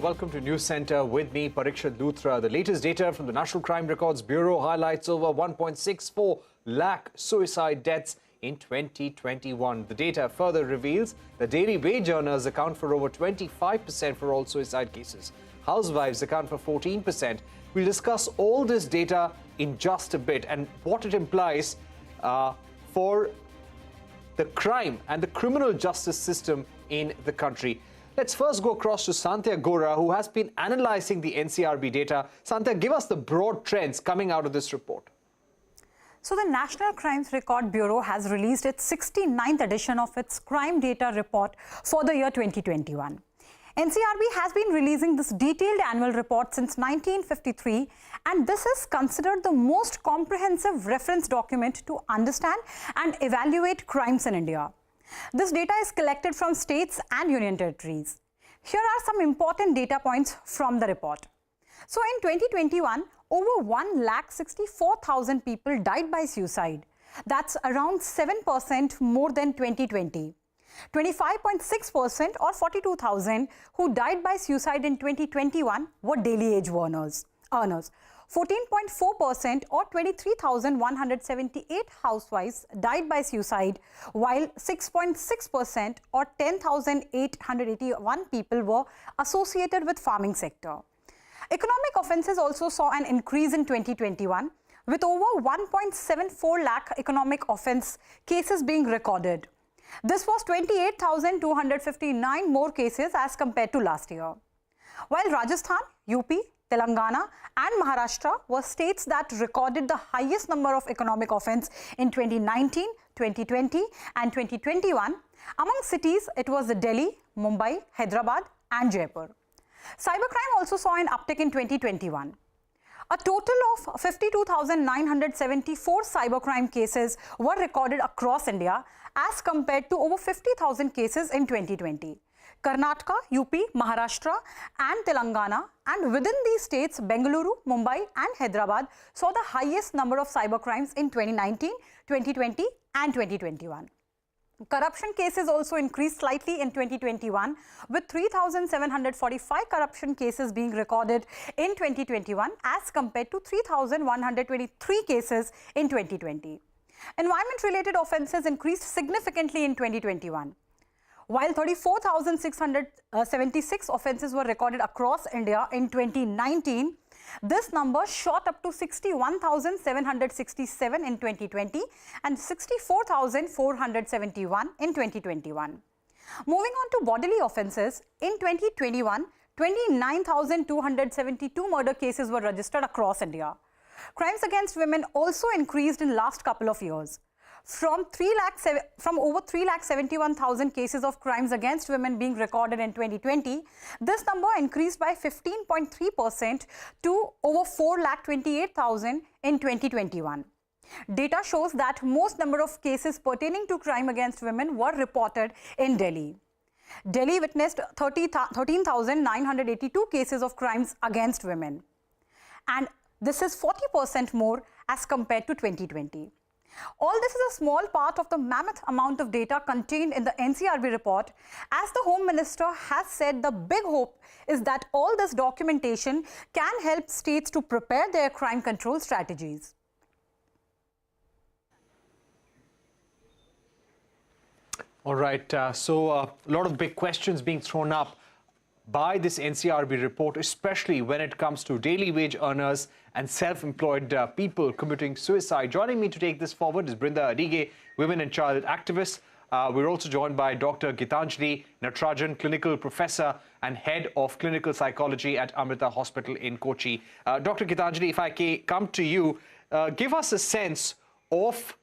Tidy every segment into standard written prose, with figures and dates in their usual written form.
welcome to News Center. With me, Parikshit Luthra. The latest data from the National Crime Records Bureau highlights over 1.64 lakh suicide deaths in 2021. The data further reveals that daily wage earners account for over 25% for all suicide cases. Housewives account for 14%. We'll discuss all this data in just a bit and what it implies for the crime and the criminal justice system in the country. Let's first go across to Sandhya Gora, who has been analyzing the NCRB data. Sandhya, give us the broad trends coming out of this report. So the National Crimes Record Bureau has released its 69th edition of its crime data report for the year 2021. NCRB has been releasing this detailed annual report since 1953, and this is considered the most comprehensive reference document to understand and evaluate crimes in India. This data is collected from states and union territories. Here are some important data points from the report. So in 2021, over 1,64,000 people died by suicide. That's around 7% more than 2020. 25.6% or 42,000 who died by suicide in 2021 were daily wage earners. 14.4% or 23,178 housewives died by suicide, while 6.6% or 10,881 people were associated with farming sector. Economic offences also saw an increase in 2021, with over 1.74 lakh economic offence cases being recorded. This was 28,259 more cases as compared to last year. While Rajasthan, UP, Telangana and Maharashtra were states that recorded the highest number of economic offence in 2019, 2020 and 2021, among cities it was Delhi, Mumbai, Hyderabad and Jaipur. Cybercrime also saw an uptick in 2021. A total of 52,974 cybercrime cases were recorded across India as compared to over 50,000 cases in 2020. Karnataka, UP, Maharashtra and Telangana, and within these states, Bengaluru, Mumbai and Hyderabad saw the highest number of cybercrimes in 2019, 2020 and 2021. Corruption cases also increased slightly in 2021, with 3,745 corruption cases being recorded in 2021 as compared to 3,123 cases in 2020. Environment-related offences increased significantly in 2021. While 34,676 offences were recorded across India in 2019, this number shot up to 61,767 in 2020 and 64,471 in 2021. Moving on to bodily offences, in 2021, 29,272 murder cases were registered across India. Crimes against women also increased in last couple of years. From over 3,71,000 cases of crimes against women being recorded in 2020, this number increased by 15.3% to over 4,28,000 in 2021. Data shows that most number of cases pertaining to crime against women were reported in Delhi. Delhi witnessed 13,982 cases of crimes against women, and this is 40% more as compared to 2020. All this is a small part of the mammoth amount of data contained in the NCRB report. As the Home Minister has said, the big hope is that all this documentation can help states to prepare their crime control strategies. All right, so a lot of big questions being thrown up by this NCRB report, especially when it comes to daily wage earners and self-employed people committing suicide. Joining me to take this forward is Brinda Adige, women and child activist. We're also joined by Dr. Gitanjali Natarajan, clinical professor and head of clinical psychology at Amrita Hospital in Kochi. Dr. Gitanjali, if I come to you, give us a sense of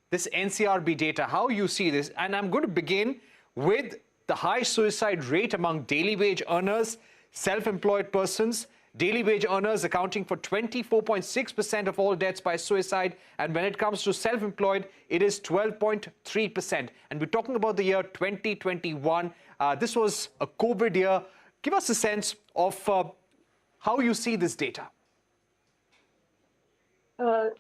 this NCRB data, how you see this. And I'm going to begin with the high suicide rate among daily wage earners, self-employed persons. Daily wage earners accounting for 24.6% of all deaths by suicide. And when it comes to self-employed, it is 12.3%. And we're talking about the year 2021. This was a COVID year. Give us a sense of how you see this data. The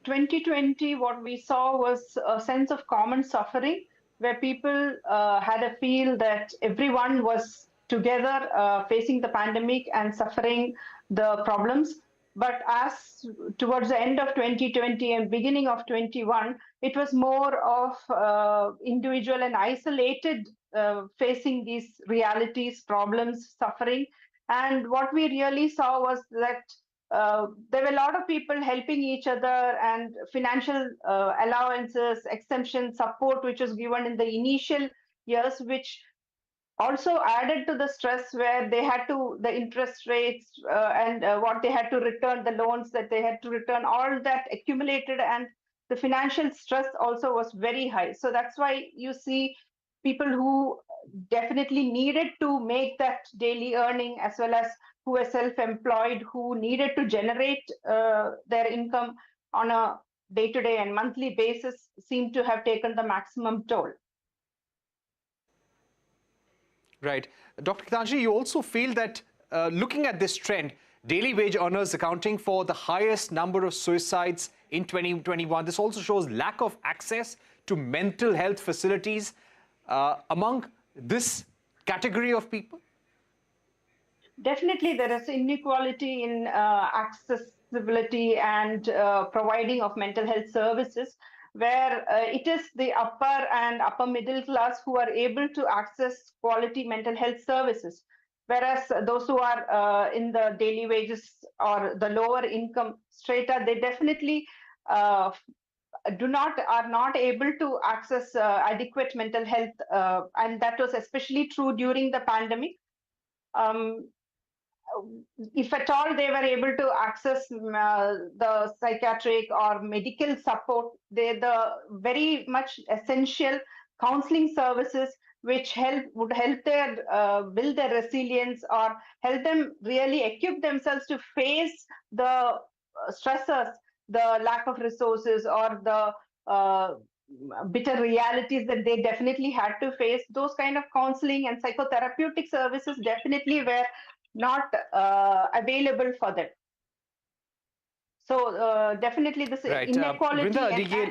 2020, what we saw was a sense of common suffering, where people had a feel that everyone was together facing the pandemic and suffering the problems. But as towards the end of 2020 and beginning of 21, it was more of individual and isolated facing these realities, problems, suffering. And what we really saw was that there were a lot of people helping each other, and financial allowances, exemption, support, which was given in the initial years, which also added to the stress where they had to, the interest rates and what they had to return, the loans that they had to return, all that accumulated, and the financial stress also was very high. So that's why you see people who definitely needed to make that daily earning, as well as who were self-employed, who needed to generate their income on a day-to-day and monthly basis, seem to have taken the maximum toll. Right. Dr. Gitanjali, you also feel that looking at this trend, daily wage earners accounting for the highest number of suicides in 2021, this also shows lack of access to mental health facilities among this category of people? Definitely, there is inequality in accessibility and providing of mental health services, where it is the upper and upper middle class who are able to access quality mental health services, whereas those who are in the daily wages or the lower income strata, they definitely are not able to access adequate mental health, and that was especially true during the pandemic. If at all they were able to access the psychiatric or medical support, the very much essential counseling services which would help their build their resilience or help them really equip themselves to face the stressors, the lack of resources, or the bitter realities that they definitely had to face. Those kind of counseling and psychotherapeutic services definitely were not available for them. So definitely this inequality,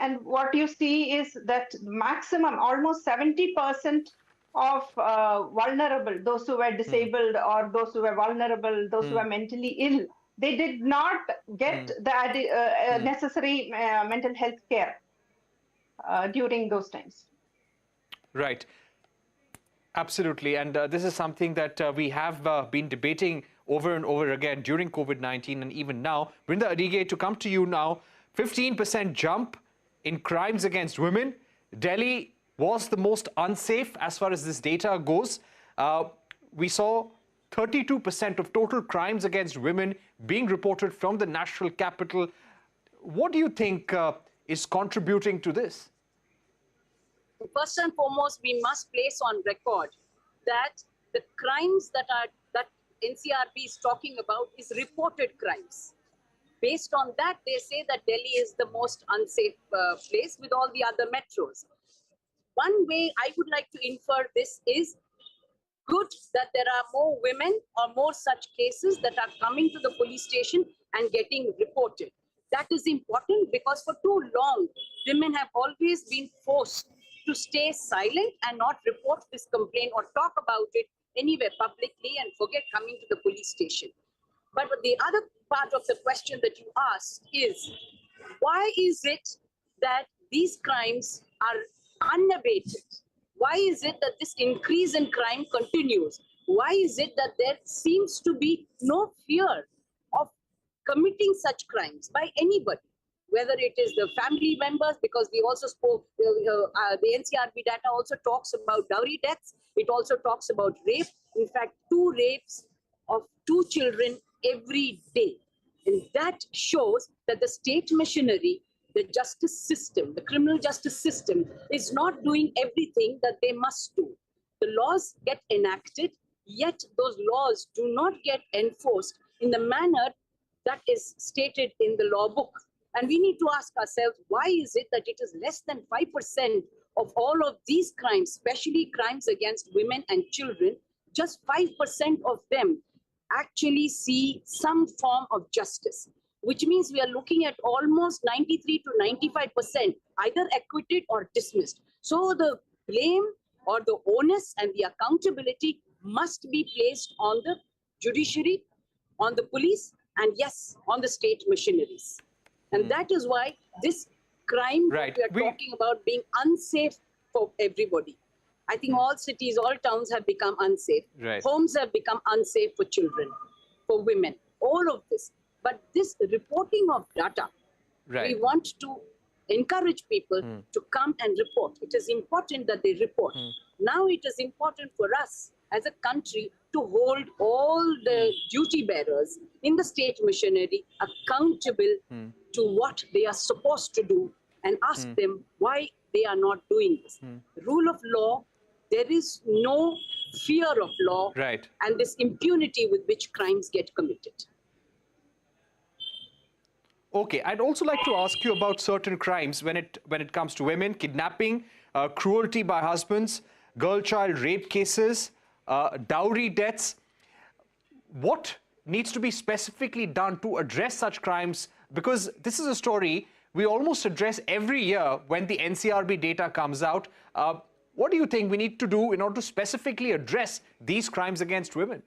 and what you see is that maximum, almost 70% of vulnerable, those who were disabled or those who were vulnerable, those who were mentally ill, they did not get the necessary mental health care during those times. Right. Absolutely. And this is something that we have been debating over and over again during COVID-19 and even now. Brinda Adige, to come to you now, 15% jump in crimes against women. Delhi was the most unsafe as far as this data goes. We saw 32% of total crimes against women being reported from the national capital. What do you think is contributing to this? First and foremost, we must place on record that the crimes that NCRB is talking about is reported crimes. Based on that, they say that Delhi is the most unsafe place with all the other metros. One way I would like to infer this is good that there are more women or more such cases that are coming to the police station and getting reported. That is important because for too long, women have always been forced to stay silent and not report this complaint or talk about it anywhere publicly and forget coming to the police station. But the other part of the question that you asked is, why is it that these crimes are unabated? Why is it that this increase in crime continues? Why is it that there seems to be no fear of committing such crimes by anybody? Whether it is the family members, because we also spoke, the NCRB data also talks about dowry deaths. It also talks about rape. In fact, 2 rapes of 2 children every day. And that shows that the state machinery, the justice system, the criminal justice system is not doing everything that they must do. The laws get enacted, yet those laws do not get enforced in the manner that is stated in the law book. And we need to ask ourselves, why is it that it is less than 5% of all of these crimes, especially crimes against women and children, just 5% of them actually see some form of justice, which means we are looking at almost 93 to 95% either acquitted or dismissed. So the blame or the onus and the accountability must be placed on the judiciary, on the police, and yes, on the state machineries. And that is why this crime Right. we are talking about being unsafe for everybody. I think all cities, all towns have become unsafe. Right. Homes have become unsafe for children, for women, all of this. But this reporting of data, Right. we want to encourage people to come and report. It is important that they report. Now it is important for us as a country to hold all the duty bearers in the state machinery accountable to what they are supposed to do and ask them why they are not doing this. Rule of law, there is no fear of law, Right. and this impunity with which crimes get committed. Okay, I'd also like to ask you about certain crimes when it comes to women: kidnapping, cruelty by husbands, girl-child rape cases, dowry deaths. What needs to be specifically done to address such crimes? Because this is a story we almost address every year when the NCRB data comes out. What do you think we need to do in order to specifically address these crimes against women?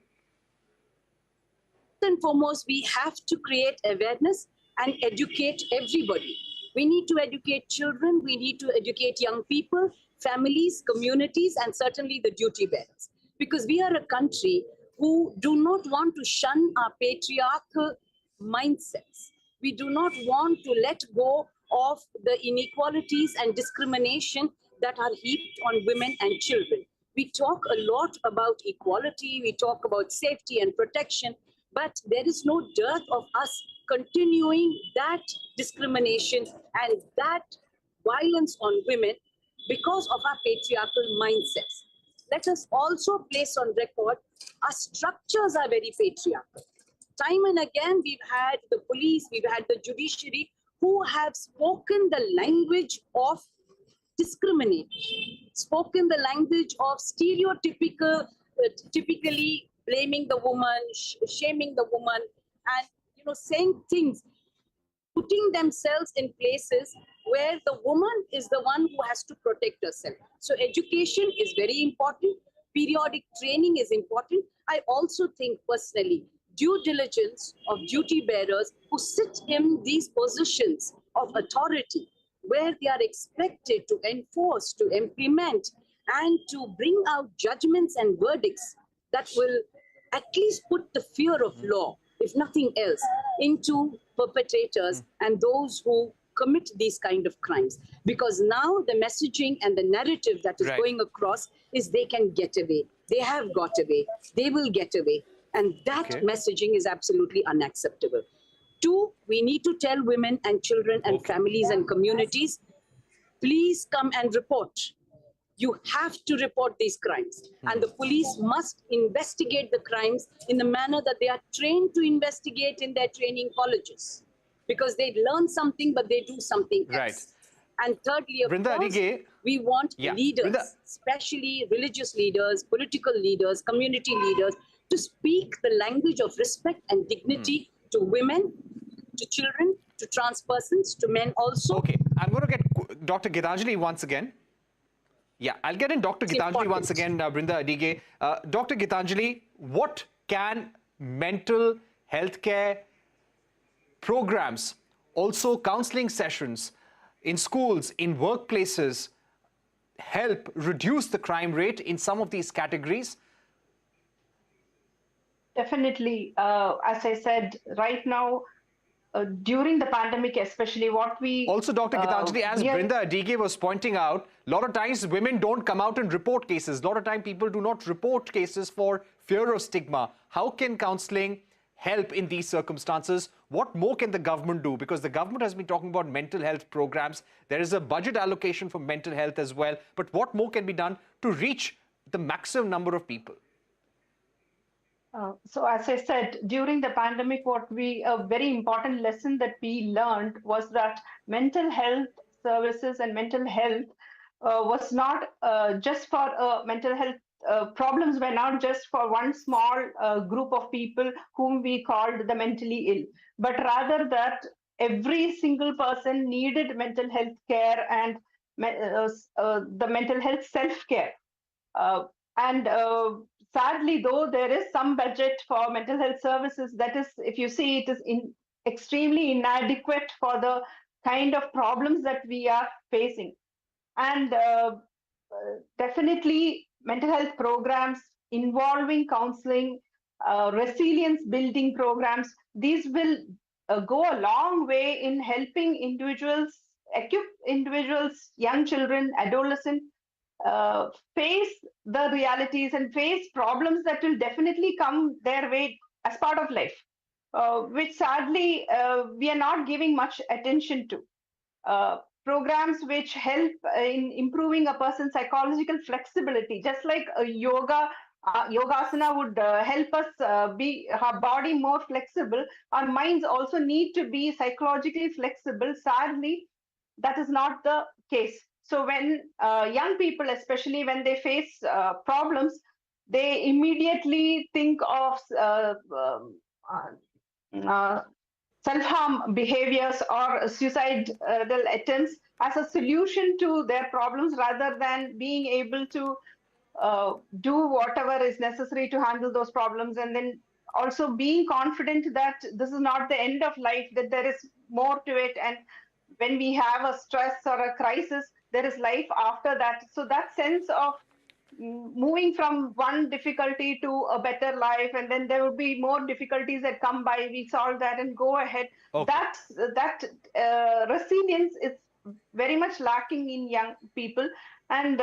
First and foremost, we have to create awareness and educate everybody. We need to educate children, we need to educate young people, families, communities, and certainly the duty bearers. Because we are a country who do not want to shun our patriarchal mindsets. We do not want to let go of the inequalities and discrimination that are heaped on women and children. We talk a lot about equality, we talk about safety and protection, but there is no dearth of us continuing that discrimination and that violence on women because of our patriarchal mindsets. Let us also place on record our structures are very patriarchal. Time and again, we've had the police, we've had the judiciary who have spoken the language of discriminate, spoken the language of stereotypical, typically blaming the woman, shaming the woman, and saying things, putting themselves in places where the woman is the one who has to protect herself. So education is very important. Periodic training is important. I also think personally, due diligence of duty bearers who sit in these positions of authority, where they are expected to enforce, to implement, and to bring out judgments and verdicts that will at least put the fear of law, if nothing else, into perpetrators and those who commit these kind of crimes. Because now the messaging and the narrative that is going across is they can get away. They have got away. They will get away. And that messaging is absolutely unacceptable. Two, we need to tell women and children and families and communities, please come and report. You have to report these crimes. And the police must investigate the crimes in the manner that they are trained to investigate in their training colleges. Because they learn something, but they do something else. And thirdly, of course, we want leaders, especially religious leaders, political leaders, community leaders, to speak the language of respect and dignity to women, to children, to trans persons, to men also. Okay, I'm going to get Dr. Gitanjali once again. Yeah, I'll get in Dr. Gitanjali once again, Brinda Adige. Dr. Gitanjali, what can mental health care programs, also counseling sessions in schools, in workplaces, help reduce the crime rate in some of these categories? Definitely. As I said, right now, during the pandemic, especially what we... Also, Dr. Gitanjali, as Brinda Adige was pointing out, a lot of times women don't come out and report cases. A lot of times people do not report cases for fear of stigma. How can counseling help in these circumstances? What more can the government do? Because the government has been talking about mental health programs. There is a budget allocation for mental health as well. But what more can be done to reach the maximum number of people? So as I said, during the pandemic, a very important lesson that we learned was that mental health services and mental health was not just for mental health problems were not just for one small group of people whom we called the mentally ill, but rather that every single person needed mental health care and the mental health self-care. And sadly, though, there is some budget for mental health services. That is, if you see, it is extremely inadequate for the kind of problems that we are facing. And definitely, mental health programs involving counseling, resilience building programs, these will go a long way in helping individuals, equip individuals, young children, adolescents, face the realities and face problems that will definitely come their way as part of life, which sadly we are not giving much attention to. Programs which help in improving a person's psychological flexibility, just like yogasana would help us be our body more flexible. Our minds also need to be psychologically flexible. Sadly, that is not the case. So when young people, especially when they face problems, they immediately think of self-harm behaviors or suicidal attempts as a solution to their problems, rather than being able to do whatever is necessary to handle those problems, and then also being confident that this is not the end of life, that there is more to it, and when we have a stress or a crisis, there is life after that. So that sense of moving from one difficulty to a better life, and then there will be more difficulties that come by, we solve that and go ahead. Okay. That resilience is very much lacking in young people, and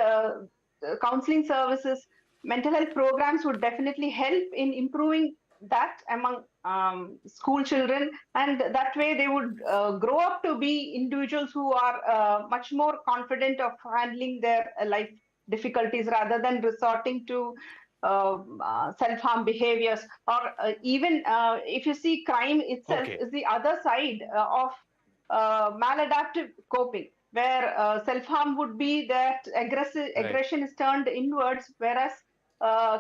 counseling services, mental health programs would definitely help in improving that among school children, and that way they would grow up to be individuals who are much more confident of handling their life difficulties, rather than resorting to self-harm behaviors, or even if you see, crime itself Okay. is the other side of maladaptive coping, where self-harm would be that aggression is turned inwards, whereas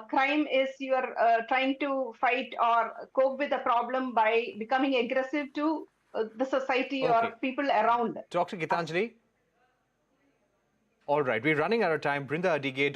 crime is you're trying to fight or cope with a problem by becoming aggressive to the society Okay. or people around. Dr. Gitanjali? All right, we're running out of time. Brinda Adige, Dr.